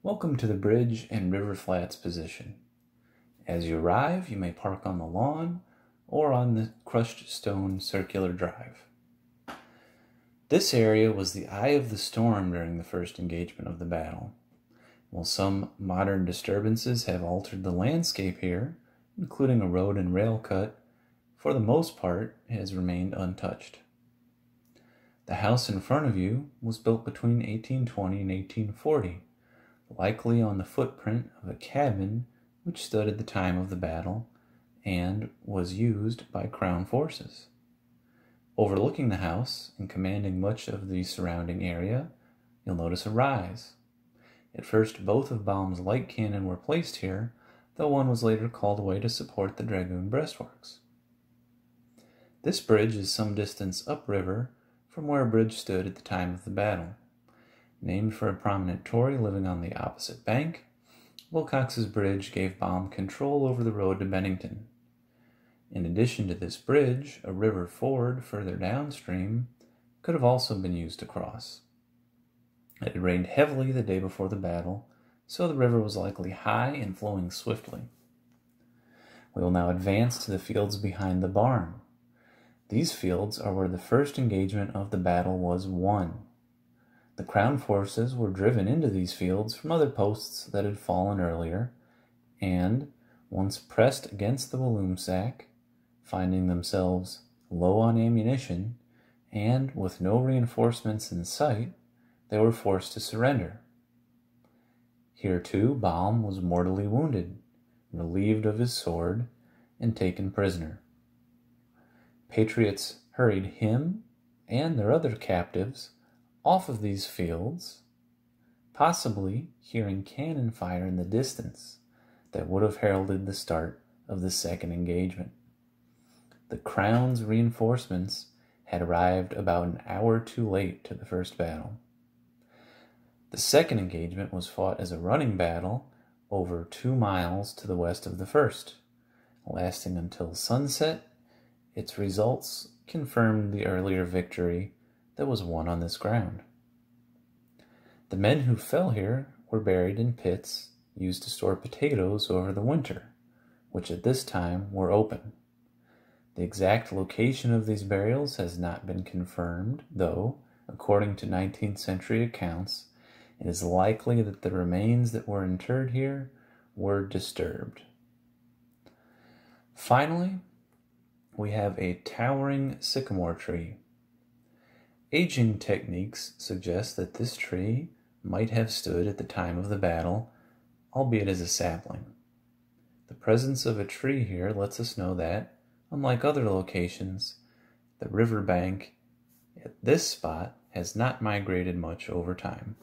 Welcome to the bridge and river flats position. As you arrive, you may park on the lawn or on the crushed stone circular drive. This area was the eye of the storm during the first engagement of the battle. While some modern disturbances have altered the landscape here, including a road and rail cut, for the most part it has remained untouched. The house in front of you was built between 1820 and 1840, likely on the footprint of a cabin which stood at the time of the battle and was used by Crown forces. Overlooking the house and commanding much of the surrounding area, you'll notice a rise. At first, both of Baum's light cannon were placed here, though one was later called away to support the dragoon breastworks. This bridge is some distance upriver from where a bridge stood at the time of the battle. Named for a prominent Tory living on the opposite bank, Wilcox's Bridge gave Baum control over the road to Bennington. In addition to this bridge, a river ford further downstream could have also been used to cross. It had rained heavily the day before the battle, so the river was likely high and flowing swiftly. We will now advance to the fields behind the barn. These fields are where the first engagement of the battle was won. The Crown forces were driven into these fields from other posts that had fallen earlier, and, once pressed against the Walloon Sack, finding themselves low on ammunition, and with no reinforcements in sight, they were forced to surrender. Here, too, Baum was mortally wounded, relieved of his sword, and taken prisoner. Patriots hurried him and their other captives off of these fields, possibly hearing cannon fire in the distance that would have heralded the start of the second engagement. The Crown's reinforcements had arrived about an hour too late to the first battle. The second engagement was fought as a running battle over 2 miles to the west of the first, lasting until sunset. Its results confirmed the earlier victory that was won on this ground. The men who fell here were buried in pits used to store potatoes over the winter, which at this time were open. The exact location of these burials has not been confirmed, though, according to 19th century accounts, it is likely that the remains that were interred here were disturbed. Finally, we have a towering sycamore tree. Aging techniques suggest that this tree might have stood at the time of the battle, albeit as a sapling. The presence of a tree here lets us know that, unlike other locations, the riverbank at this spot has not migrated much over time.